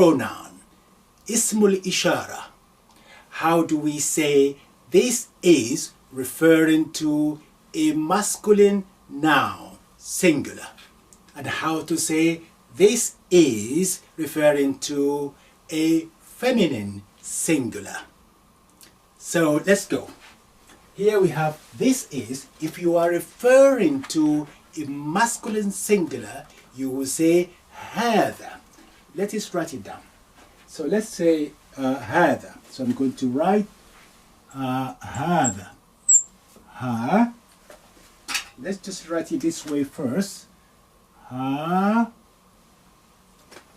pronoun, ismul ishara. How do we say this is referring to a masculine noun, singular? And how to say this is referring to a feminine, singular? So let's go. Here we have this is. If you are referring to a masculine singular, you will say هذا. Let us write it down. So let's say هذا. So I'm going to write هذا. Ha. Let's just write it this way first. Ha.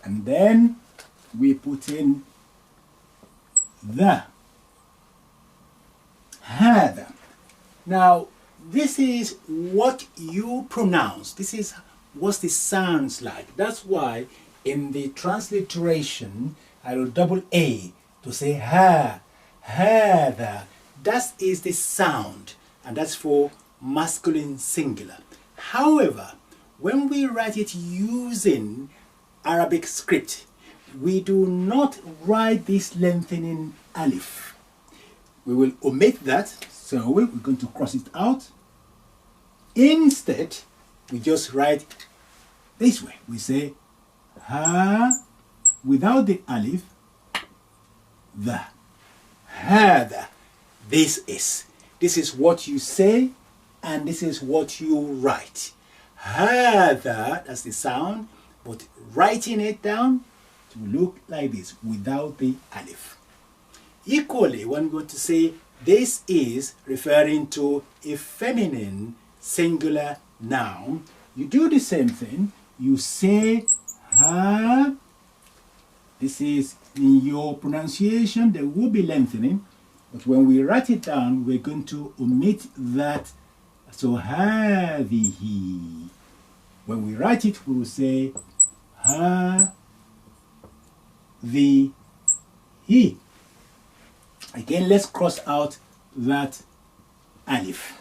And then we put in the. هذا. Now, this is what you pronounce. This is what this sounds like. That's why in the transliteration, I will double A to say ha, هذا. That is the sound, and that's for masculine singular. However, when we write it using Arabic script, we do not write this lengthening alif. We will omit that, so we're going to cross it out. Instead, we just write this way. We say ha without the alif, the. هذا. This is. This is what you say, and this is what you write. هذا, that's the sound, but writing it down to look like this without the alif. Equally, when we're going to say this is referring to a feminine singular noun, you do the same thing. You say ha. This is in your pronunciation, there will be lengthening, but when we write it down, we're going to omit that. So هذه. When we write it, we will say هذه. Again, let's cross out that alif.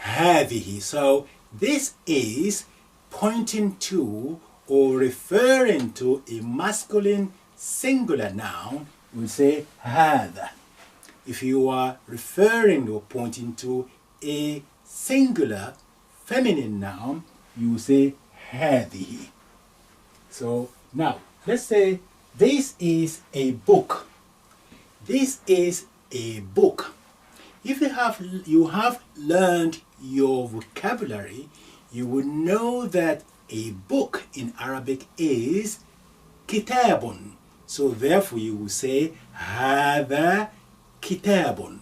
هذه. So this is pointing to or referring to a masculine singular noun. We'll say هذا. If you are referring or pointing to a singular feminine noun, you will say هذه. So now, let's say this is a book. This is a book. If you have learned your vocabulary, you will know that a book in Arabic is kitabun. So therefore you will say هذا kitabun.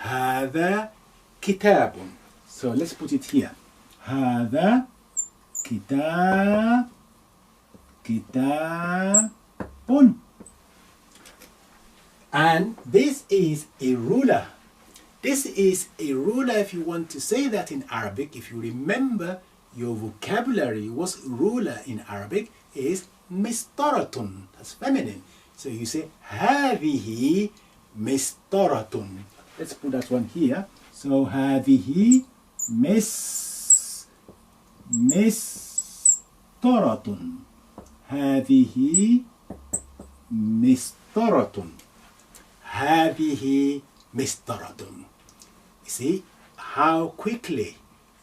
هذا kitabun. So let's put it here. هذا kitabun. And this is a ruler. This is a ruler. If you want to say that in Arabic, if you remember your vocabulary, what's ruler in Arabic is mistaratun. That's feminine. So you say هذه mistaratun. Let's put that one here. So هذه mistaratun. هذه mistaratun. هذه mistaratun. You see how quickly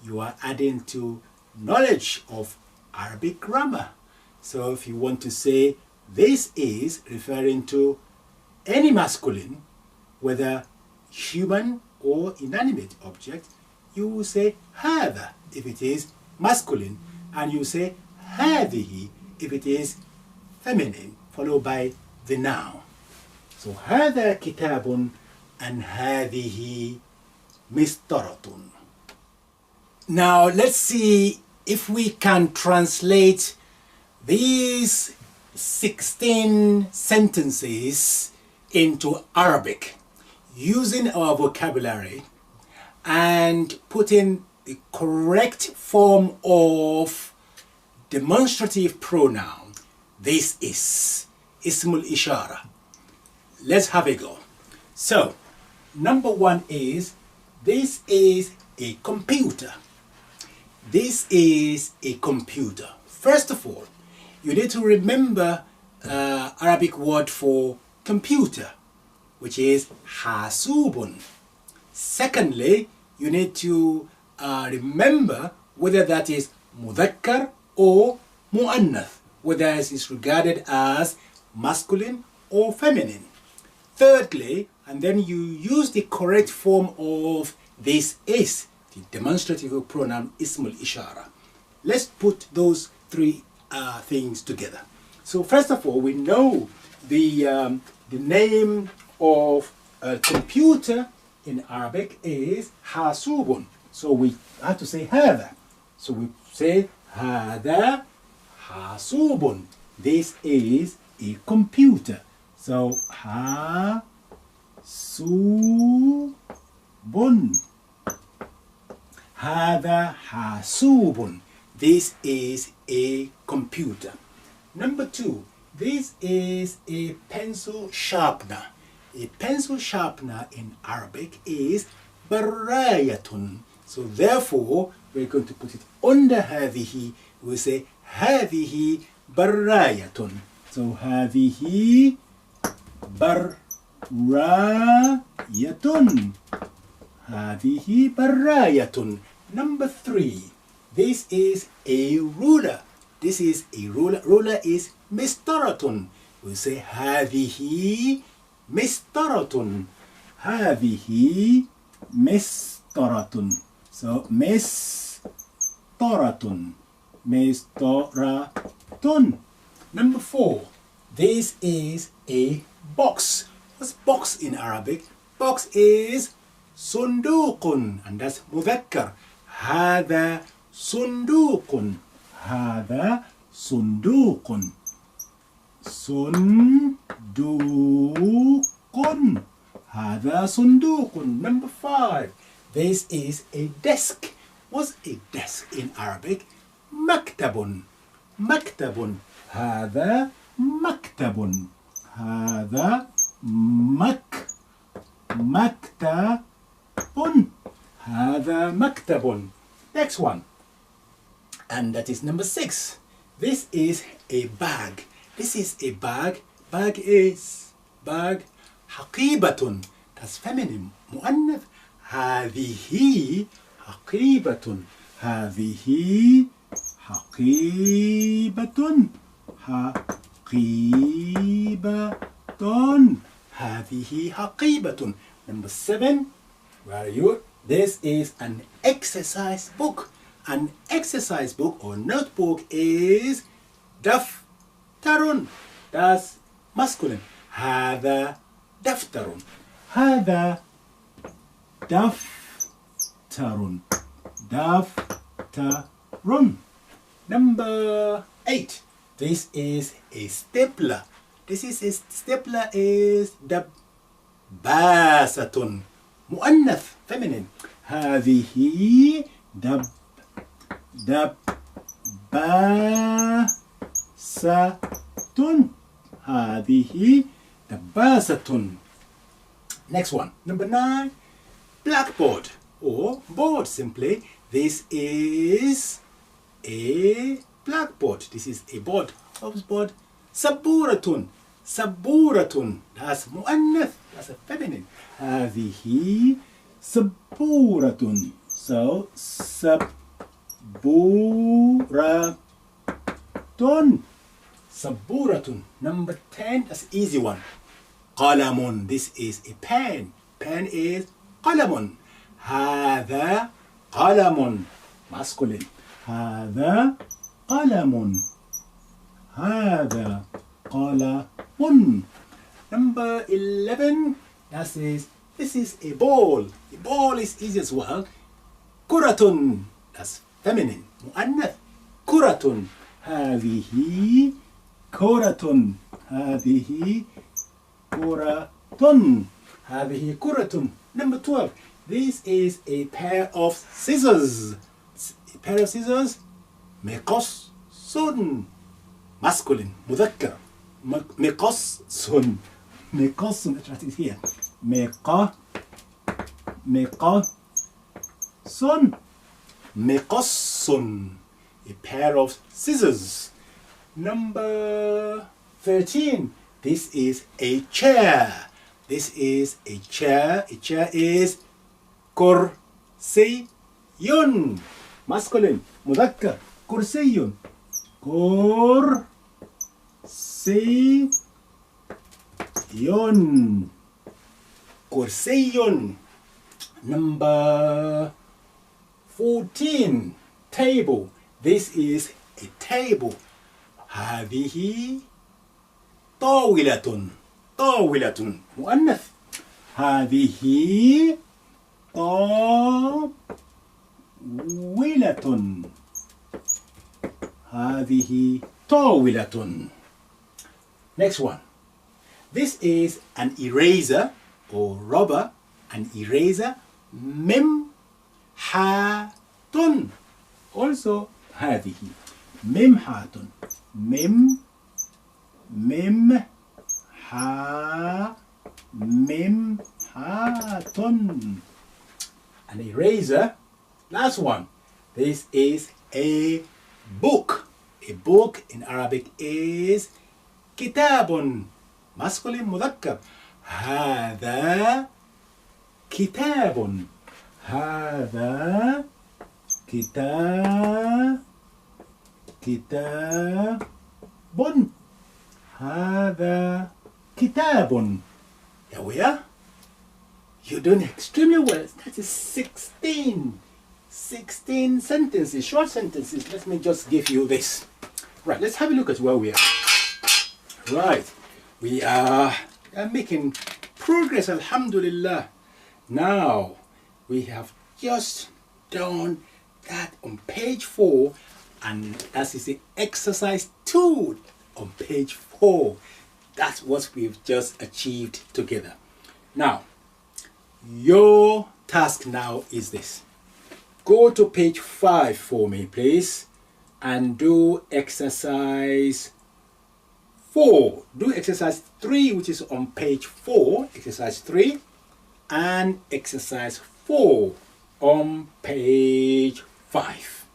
you are adding to knowledge of Arabic grammar. So if you want to say this is referring to any masculine, whether human or inanimate object, you will say هذا if it is masculine, and you say هذه if it is feminine, followed by the noun. So هذا كتاب and هذه مسطرة. Now let's see if we can translate these 16 sentences into Arabic using our vocabulary and putting the correct form of demonstrative pronoun. This is Ismul Ishara. Let's have a go. So, number one is, this is a computer. This is a computer. First of all, you need to remember Arabic word for computer, which is hasubun. Secondly, you need to remember whether that is mudhakkar or mu'annath, whether it is regarded as masculine or feminine. Thirdly, and then you use the correct form of this is, the demonstrative pronoun ismul ishara. Let's put those three things together. So first of all, we know the name of a computer in Arabic is hasubun. So we have to say hada. So we say hada hasubun. This is a computer. So hasubun. Hada hasubun. This is a computer. Number two, this is a pencil sharpener. A pencil sharpener in Arabic is barayatun. So therefore, we're going to put it under هذه. We say هذه barayatun. So هذه barayatun. هذه barayatun. Number three, this is a ruler. This is a ruler. Ruler is mistaratun. We say هذه mistaratun. هذه mistaratun. So mistaratun. Mistaratun. Number four, this is a box. What's box in Arabic? Box is sunduqun, and that's mudhakkar. هذا صندوق. هذا صندوق. صندوق. هذا صندوق. Number five, this is a desk. What's a desk in Arabic? مكتب. مكتب. هذا مكتب. هذا مكتب. هذا مكتب. Next one, and that is number six. This is a bag. This is a bag. Bag is bag. حقيبة. That's feminine. مؤنث. هذه حقيبة. هذه حقيبة. حقيبة. هذه حقيبة. Number seven. Where are you? This is an exercise book. An exercise book or notebook is daftarun. That's masculine. هذا دفتر. هذا دفتر. دفتر. Number eight. This is a stapler. This is a stapler is دباسة. مؤنث feminine. هذه دباسة. هذه دباسة. Next one. Number nine. Blackboard or board simply. This is a blackboard. This is a board. What's board? سبورة. سبورة. That's مؤنث. That's a feminine. هذه سبورة. So سبورة. سبورة. Number 10. That's an easy one. قلم. This is a pen. Pen is قلم. هذا قلم. Masculine. هذا قلم. هذا قلم. Number 11. This is a ball. A ball is easy as well. كرة. That's feminine. مؤنث. كرة. هذه كرة. هذه كرة. هذه كرة. Number 12. This is a pair of scissors. A pair of scissors. مقص. Masculine. مذكر. مقص. مقص. Let's write it here. مقص. مقص. A pair of scissors. Number 13. This is a chair. This is a chair. A chair is كرسي. Masculine. مذكر. كرسي. كرسي. كرسي. Number 14. Table. This is a table. هذه طاولة. طاولة. مؤنث. هذه طاولة. هذه طاولة. Next one. This is an eraser or rubber. An eraser. ممحة. Also هذه ممحة. ممحة. An eraser. Last one. This is a book. A book in Arabic is كتاب. Masculine مذكر. هذا كتاب. هذا كتاب. هذا كتاب. Here we are. You're doing extremely well. That is 16 sentences, short sentences. Let me just give you this. Right, let's have a look at where we are. Right, we are making progress, alhamdulillah. Now, we have just done that on page 4, and that is the exercise 2 on page 4. That's what we've just achieved together. Now, your task now is this. Go to page 5 for me, please, and do exercise 4. Do exercise 3, which is on page 4, exercise 3, and exercise 4 on page 5.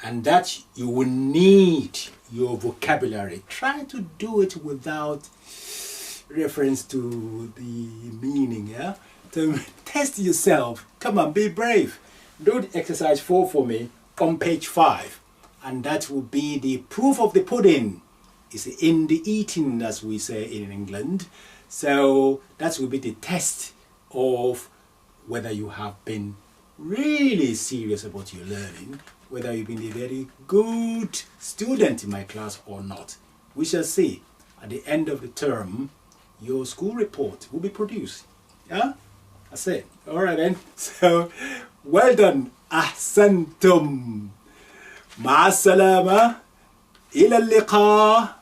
And that you will need your vocabulary. Try to do it without reference to the meaning, yeah? To test yourself. Come on, be brave. Do the exercise 4 for me on page 5. And that will be the proof of the pudding. It's in the eating, as we say in England. So that will be the test of whether you have been really serious about your learning, whether you've been a very good student in my class or not. We shall see. At the end of the term, your school report will be produced. Yeah? That's it. All right then. So, well done. Ahsantum. مع السلامة. إلى اللقاء.